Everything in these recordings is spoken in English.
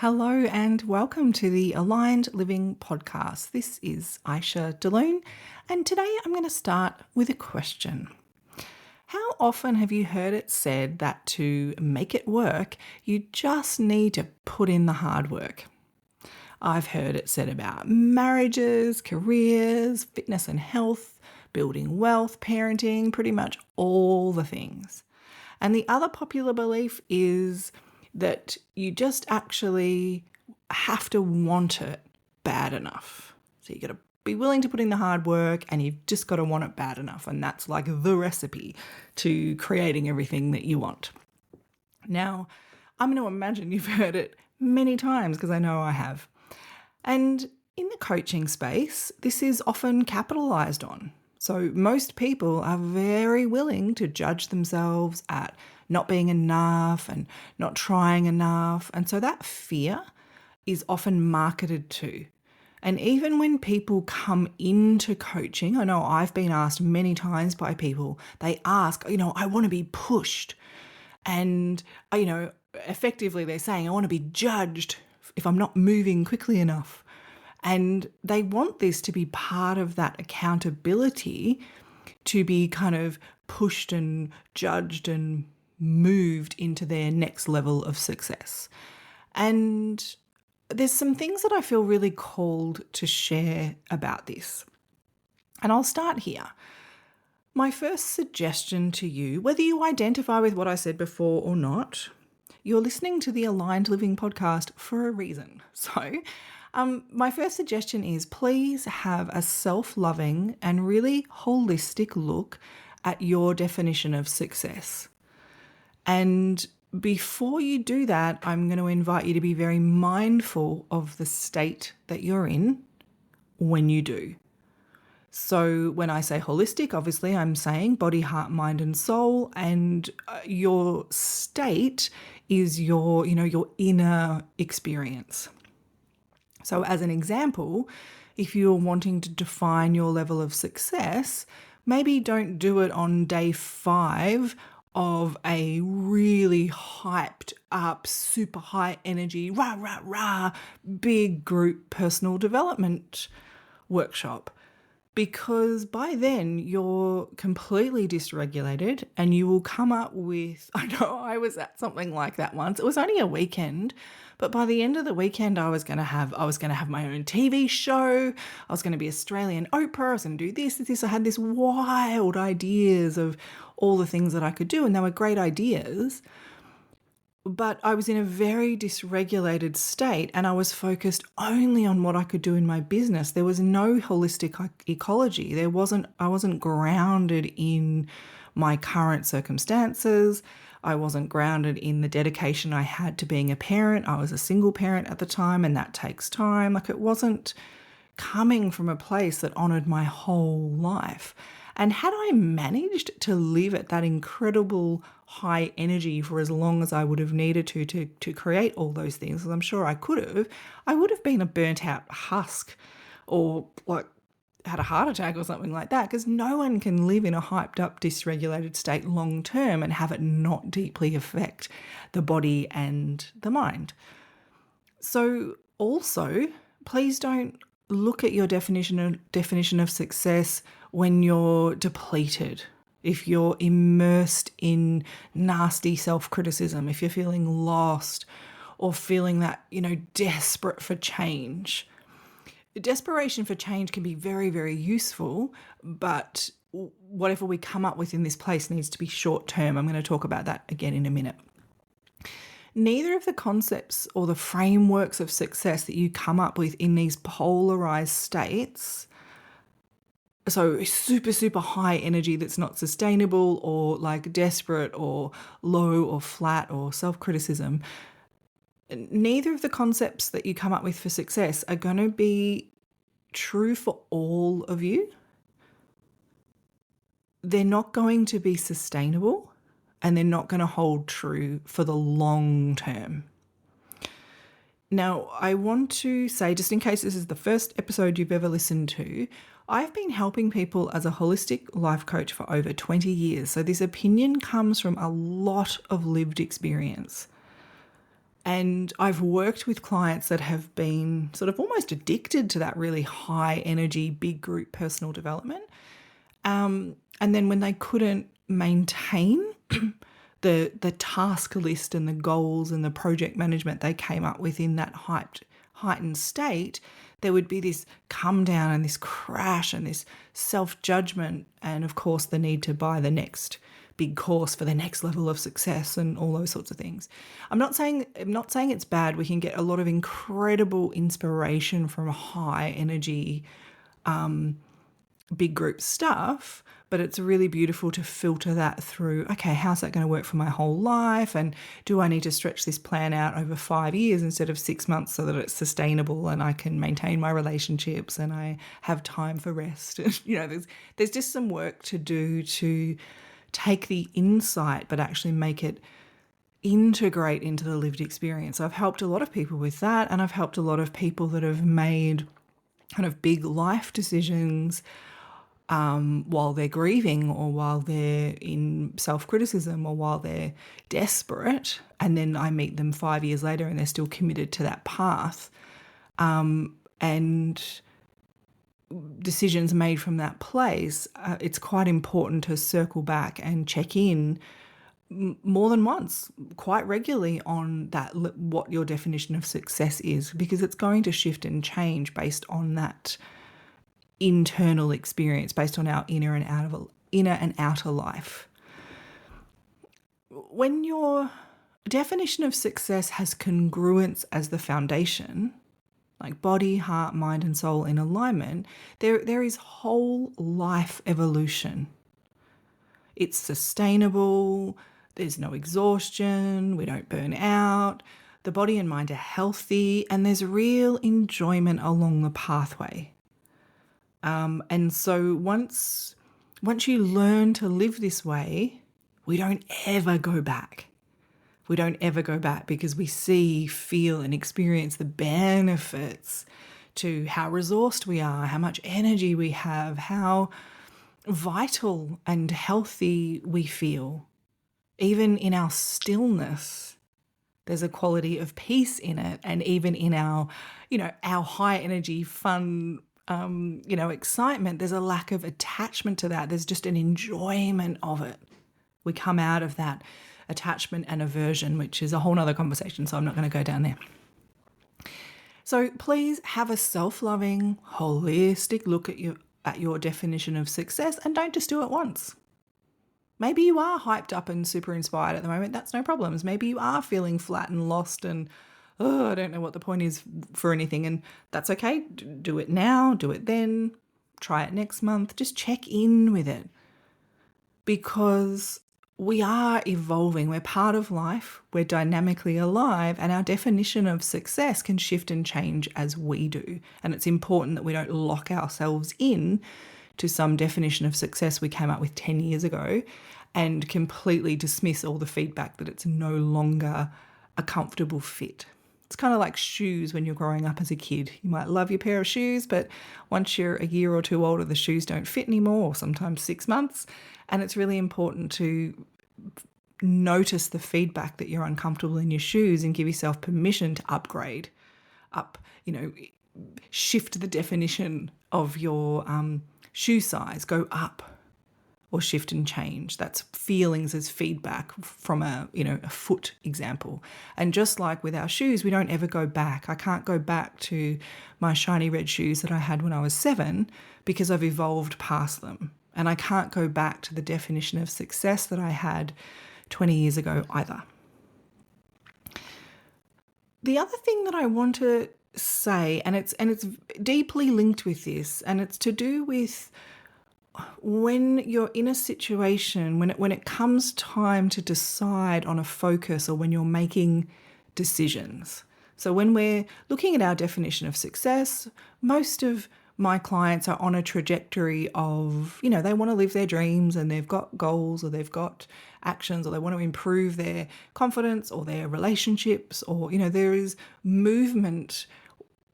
Hello and welcome to the Aligned Living Podcast. This is Iesha and today I'm going to start with a question. How often have you heard it said that to make it work, you just need to put in the hard work? I've heard it said about marriages, careers, fitness and health, building wealth, parenting, pretty much all the things. And the other popular belief is that you just actually have to want it bad enough. So you got to be willing to put in the hard work and you've just got to want it bad enough. And that's like the recipe to creating everything that you want. Now, I'm going to imagine you've heard it many times because I know I have. And in the coaching space, this is often capitalized on. So most people are very willing to judge themselves at not being enough and not trying enough. And so that fear is often marketed to. And even when people come into coaching, I know I've been asked many times by people, they ask, I want to be pushed. And, effectively they're saying, I want to be judged if I'm not moving quickly enough. And they want this to be part of that accountability to be kind of pushed and judged and moved into their next level of success. And there's some things that I feel really called to share about this. And I'll start here. My first suggestion to you, whether you identify with what I said before or not, you're listening to the Aligned Living Podcast for a reason. So my first suggestion is please have a self-loving and really holistic look at your definition of success. And before you do that, I'm going to invite you to be very mindful of the state that you're in when you do. So when I say holistic, obviously I'm saying body, heart, mind, and soul, and your state is your inner experience. So as an example, if you're wanting to define your level of success, maybe don't do it on day 5 of a really hyped up, super high energy, rah, rah, rah, big group personal development workshop. Because by then you're completely dysregulated and you will come up with, I know I was at something like that once. It was only a weekend, but by the end of the weekend I was going to have my own TV show. I was going to be Australian Oprah. I was going to do this. I had this wild ideas of all the things that I could do, and they were great ideas. But I was in a very dysregulated state and I was focused only on what I could do in my business. There was no holistic ecology. I wasn't grounded in my current circumstances. I wasn't grounded in the dedication I had to being a parent. I was a single parent at the time and that takes time. Like it wasn't coming from a place that honored my whole life. And had I managed to live at that incredible high energy for as long as I would have needed to create all those things, as I'm sure I could have, I would have been a burnt out husk or like had a heart attack or something like that, because no one can live in a hyped up, dysregulated state long term and have it not deeply affect the body and the mind. So also, please don't look at your definition of success when you're depleted, if you're immersed in nasty self-criticism, if you're feeling lost or feeling that, desperate for change. Desperation for change can be very, very useful, but whatever we come up with in this place needs to be short-term. I'm going to talk about that again in a minute. Neither of the concepts or the frameworks of success that you come up with in these polarized states, so super, super high energy that's not sustainable or like desperate or low or flat or self-criticism, neither of the concepts that you come up with for success are going to be true for all of you. They're not going to be sustainable and they're not going to hold true for the long term. Now, I want to say, just in case this is the first episode you've ever listened to, I've been helping people as a holistic life coach for over 20 years. So this opinion comes from a lot of lived experience. And I've worked with clients that have been sort of almost addicted to that really high energy, big group personal development. And then when they couldn't maintain the task list and the goals and the project management they came up with in that heightened state, there would be this come down and this crash and this self-judgment, and of course the need to buy the next big course for the next level of success and all those sorts of things. I'm not saying it's bad. We can get a lot of incredible inspiration from high energy big group stuff, but it's really beautiful to filter that through, okay, how's that going to work for my whole life? And do I need to stretch this plan out over 5 years instead of 6 months so that it's sustainable and I can maintain my relationships and I have time for rest? There's just some work to do to take the insight, but actually make it integrate into the lived experience. I've helped a lot of people with that, and I've helped a lot of people that have made kind of big life decisions while they're grieving or while they're in self-criticism or while they're desperate, and then I meet them 5 years later and they're still committed to that path, and decisions made from that place. It's quite important to circle back and check in more than once, quite regularly, on that, what your definition of success is, because it's going to shift and change based on that internal experience, based on our inner and outer life. When your definition of success has congruence as the foundation, like body, heart, mind, and soul in alignment, there is whole life evolution. It's sustainable, there's no exhaustion, we don't burn out, the body and mind are healthy, and there's real enjoyment along the pathway. And so once you learn to live this way, we don't ever go back. We don't ever go back because we see, feel, and experience the benefits to how resourced we are, how much energy we have, how vital and healthy we feel. Even in our stillness, there's a quality of peace in it. And even in our high energy, fun, excitement, there's a lack of attachment to that. There's just an enjoyment of it. We come out of that attachment and aversion, which is a whole nother conversation, so I'm not going to go down there. So please have a self-loving, holistic look at your definition of success, and don't just do it once. Maybe you are hyped up and super inspired at the moment. That's no problems. Maybe you are feeling flat and lost and, I don't know what the point is for anything, and that's okay. Do it now, do it then, try it next month. Just check in with it, because we are evolving. We're part of life. We're dynamically alive, and our definition of success can shift and change as we do. And it's important that we don't lock ourselves in to some definition of success we came up with 10 years ago and completely dismiss all the feedback that it's no longer a comfortable fit. It's kind of like shoes when you're growing up as a kid. You might love your pair of shoes, but once you're a year or two older, the shoes don't fit anymore, or sometimes 6 months. And it's really important to notice the feedback that you're uncomfortable in your shoes and give yourself permission to upgrade, shift the definition of your shoe size, go up or shift and change. That's feelings as feedback from a foot example. And just like with our shoes, we don't ever go back. I can't go back to my shiny red shoes that I had when I was 7 because I've evolved past them. And I can't go back to the definition of success that I had 20 years ago either. The other thing that I want to say, and it's deeply linked with this, and it's to do with when you're in a situation, when it comes time to decide on a focus, or when you're making decisions. So when we're looking at our definition of success, most of my clients are on a trajectory of, they want to live their dreams and they've got goals, or they've got actions, or they want to improve their confidence or their relationships, or, there is movement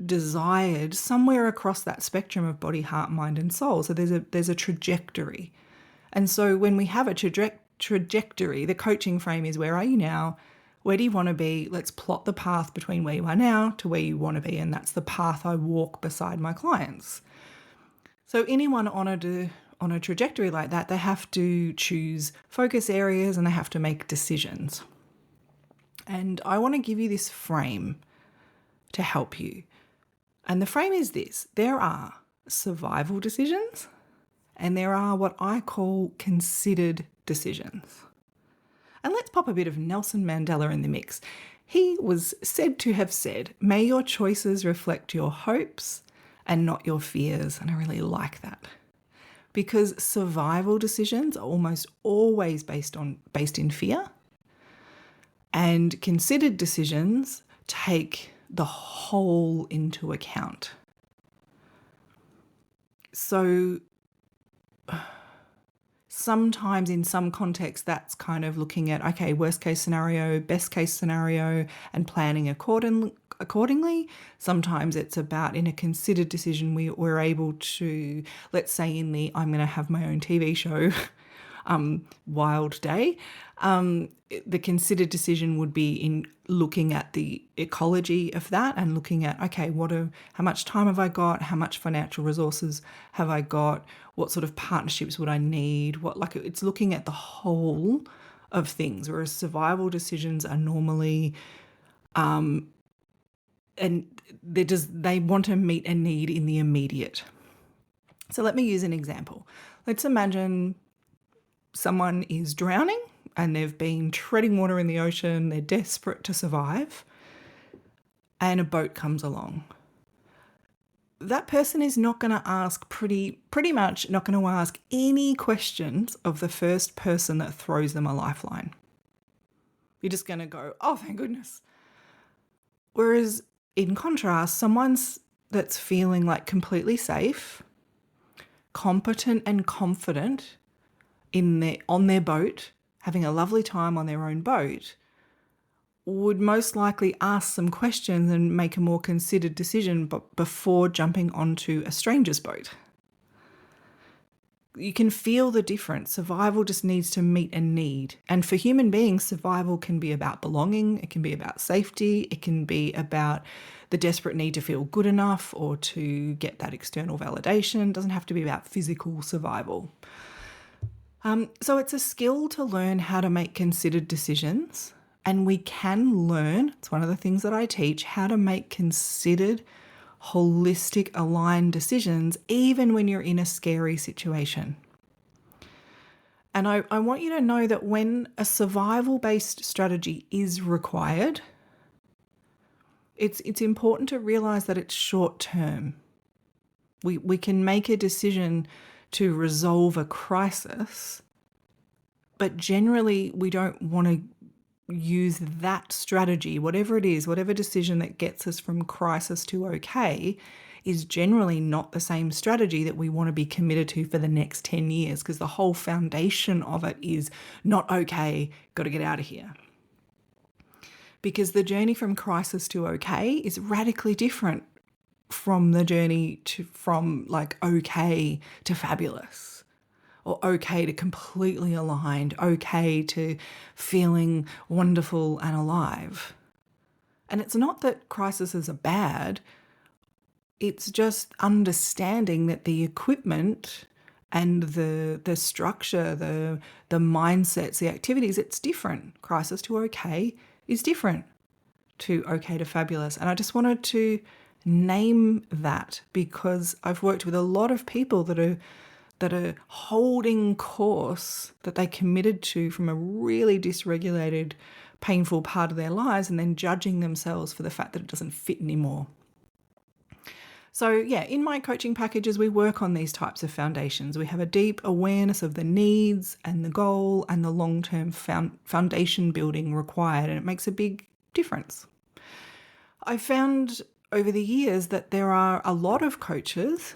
desired somewhere across that spectrum of body, heart, mind, and soul. So there's a trajectory. And so when we have a trajectory, the coaching frame is, where are you now? Where do you want to be? Let's plot the path between where you are now to where you want to be. And that's the path I walk beside my clients. So anyone on a trajectory like that, they have to choose focus areas and they have to make decisions. And I want to give you this frame to help you. And the frame is this: there are survival decisions and there are what I call considered decisions. And let's pop a bit of Nelson Mandela in the mix. He was said to have said, "May your choices reflect your hopes and not your fears." And I really like that, because survival decisions are almost always based in fear, and considered decisions take the whole into account. So sometimes in some contexts, that's kind of looking at, okay, worst case scenario, best case scenario, and planning accordingly. Sometimes it's about, in a considered decision, we're able to, let's say in the I'm going to have my own TV show wild day, the considered decision would be in looking at the ecology of that and looking at, okay, how much time have I got? How much financial resources have I got? What sort of partnerships would I need? It's looking at the whole of things, whereas survival decisions are normally, and they want to meet a need in the immediate. So let me use an example. Let's imagine someone is drowning and they've been treading water in the ocean, they're desperate to survive, and a boat comes along. That person is not going to ask pretty much not going to ask any questions of the first person that throws them a lifeline. You're just going to go, "Oh, thank goodness." Whereas in contrast, someone that's feeling like completely safe, competent and confident on their boat, having a lovely time on their own boat, would most likely ask some questions and make a more considered decision before jumping onto a stranger's boat. You can feel the difference. Survival just needs to meet a need. And for human beings, survival can be about belonging, it can be about safety, it can be about the desperate need to feel good enough or to get that external validation. It doesn't have to be about physical survival. So it's a skill to learn how to make considered decisions, and we can learn, it's one of the things that I teach, how to make considered, holistic, aligned decisions even when you're in a scary situation. And I want you to know that when a survival-based strategy is required, it's important to realize that it's short-term. We can make a decision to resolve a crisis, but generally we don't want to use that strategy, whatever it is, whatever decision that gets us from crisis to okay, is generally not the same strategy that we want to be committed to for the next 10 years, because the whole foundation of it is not okay, got to get out of here. Because the journey from crisis to okay is radically different from the journey from like okay to fabulous, or okay to completely aligned, okay to feeling wonderful and alive. And it's not that crises are bad, it's just understanding that the equipment and the structure, the mindsets, the activities, it's different. Crisis to okay is different to okay to fabulous. And I just wanted to name that, because I've worked with a lot of people that are holding course that they committed to from a really dysregulated, painful part of their lives, and then judging themselves for the fact that it doesn't fit anymore. So yeah, in my coaching packages, we work on these types of foundations. We have a deep awareness of the needs and the goal and the long-term foundation building required, and it makes a big difference. I found over the years that there are a lot of coaches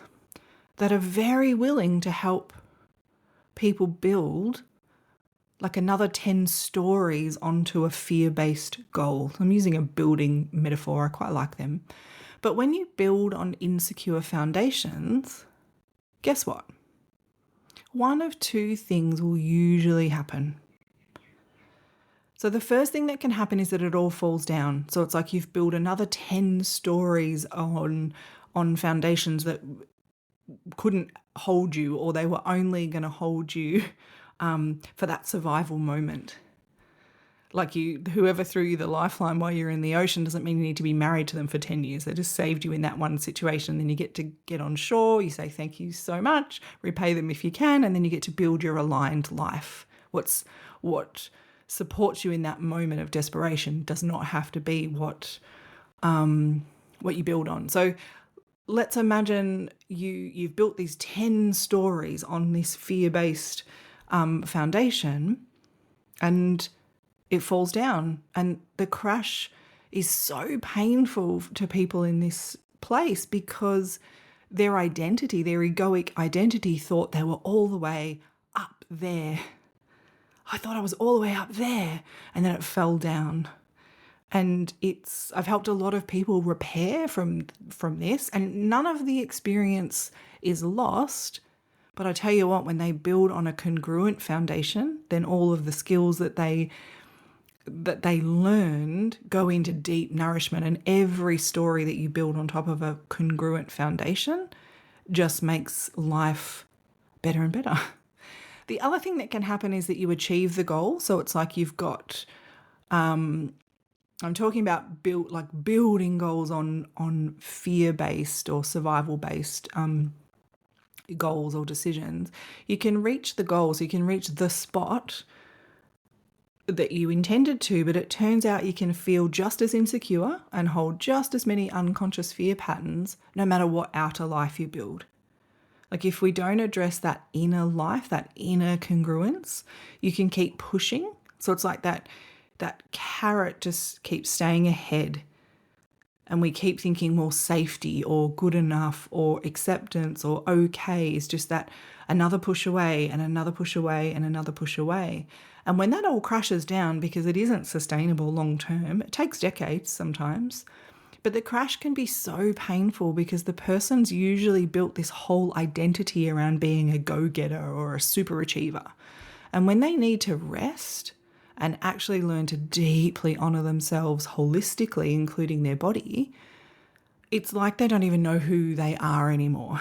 that are very willing to help people build like another 10 stories onto a fear-based goal. I'm using a building metaphor, I quite like them. But when you build on insecure foundations, guess what? One of two things will usually happen. So the first thing that can happen is that it all falls down. So it's like you've built another 10 stories on foundations that couldn't hold you, or they were only going to hold you for that survival moment. Like whoever threw you the lifeline while you're in the ocean doesn't mean you need to be married to them for 10 years. They just saved you in that one situation. Then you get to get on shore. You say, thank you so much, repay them if you can. And then you get to build your aligned life. What supports you in that moment of desperation does not have to be what you build on. So let's imagine you've built these 10 stories on this fear-based foundation, and it falls down, and the crash is so painful to people in this place because their identity, their egoic identity, thought they were all the way up there. I thought I was all the way up there, and then it fell down. And I've helped a lot of people repair from this, and none of the experience is lost. But I tell you what, when they build on a congruent foundation, then all of the skills that they learned go into deep nourishment, and every story that you build on top of a congruent foundation just makes life better and better. The other thing that can happen is that you achieve the goal. So it's like you've got, I'm talking about building goals on fear-based or survival-based goals or decisions. You can reach the goals, you can reach the spot that you intended to, but it turns out you can feel just as insecure and hold just as many unconscious fear patterns no matter what outer life you build. Like if we don't address that inner life, that inner congruence, you can keep pushing. So it's like that carrot just keeps staying ahead, and we keep thinking, well, safety or good enough or acceptance or okay is just that another push away and another push away and another push away. And when that all crashes down, because it isn't sustainable long term, it takes decades sometimes, but the crash can be so painful because the person's usually built this whole identity around being a go-getter or a super achiever. And when they need to rest and actually learn to deeply honor themselves holistically, including their body, it's like they don't even know who they are anymore.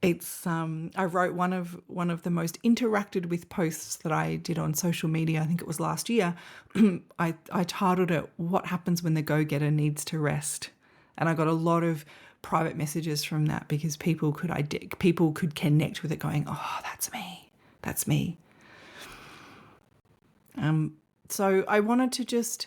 It's I wrote one of the most interacted with posts that I did on social media. I think it was last year. I titled it "What Happens When the Go-Getter Needs to Rest," and I got a lot of private messages from that because people could connect with it, going, "Oh, that's me. That's me." So I wanted to just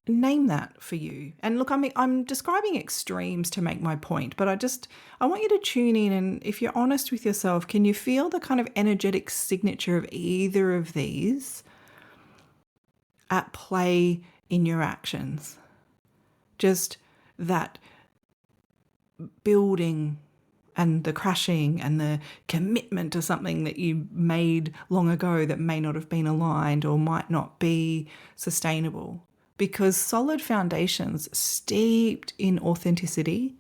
name that for you. And look, I'm describing extremes to make my point, but I want you to tune in, and if you're honest with yourself, can you feel the kind of energetic signature of either of these at play in your actions? Just that building and the crashing and the commitment to something that you made long ago that may not have been aligned or might not be sustainable. Because solid foundations steeped in authenticity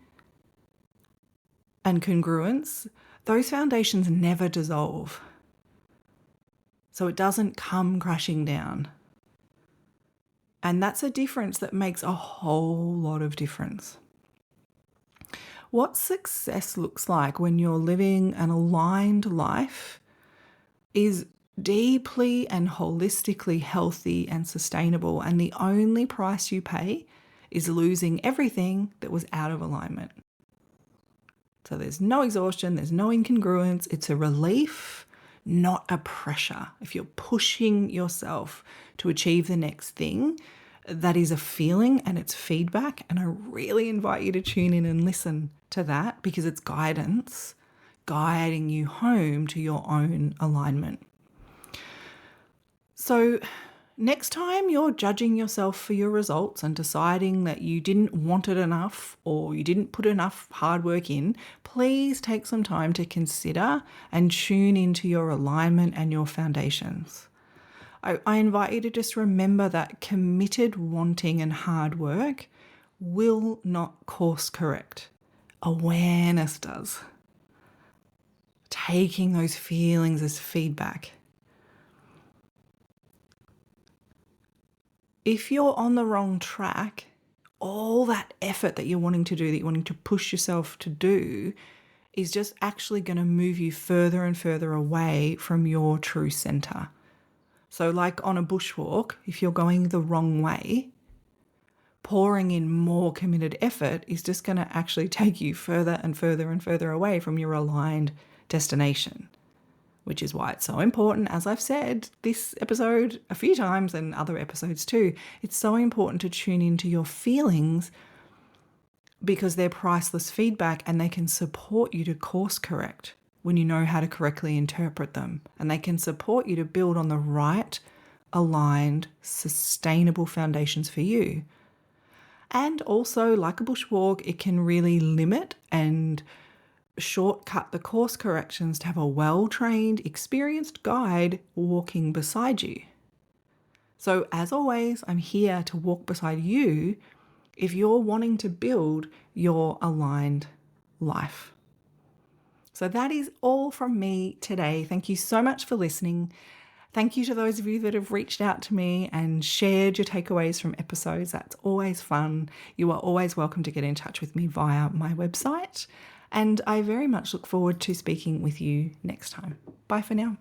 and congruence, those foundations never dissolve. So it doesn't come crashing down. And that's a difference that makes a whole lot of difference. What success looks like when you're living an aligned life is deeply and holistically healthy and sustainable, and the only price you pay is losing everything that was out of alignment. So there's no exhaustion, there's no incongruence, it's a relief, not a pressure. If you're pushing yourself to achieve the next thing, that is a feeling and it's feedback, and I really invite you to tune in and listen to that because it's guidance guiding you home to your own alignment. So next time you're judging yourself for your results and deciding that you didn't want it enough or you didn't put enough hard work in, please take some time to consider and tune into your alignment and your foundations. I invite you to just remember that committed wanting and hard work will not course correct. Awareness does. Taking those feelings as feedback. if you're on the wrong track, all that effort that you're wanting to do, that you're wanting to push yourself to do, is just actually going to move you further and further away from your true center. So like on a bushwalk, if you're going the wrong way, pouring in more committed effort is just going to actually take you further and further and further away from your aligned destination, which is why it's so important, as I've said this episode a few times and other episodes too, it's so important to tune into your feelings because they're priceless feedback and they can support you to course correct when you know how to correctly interpret them. And they can support you to build on the right, aligned, sustainable foundations for you. And also, like a bushwalk, it can really limit and shortcut the course corrections to have a well-trained, experienced guide walking beside you. So as always, I'm here to walk beside you if you're wanting to build your aligned life. So that is all from me today. Thank you so much for listening. Thank you to those of you that have reached out to me and shared your takeaways from episodes. That's always fun. You are always welcome to get in touch with me via my website. And I very much look forward to speaking with you next time. Bye for now.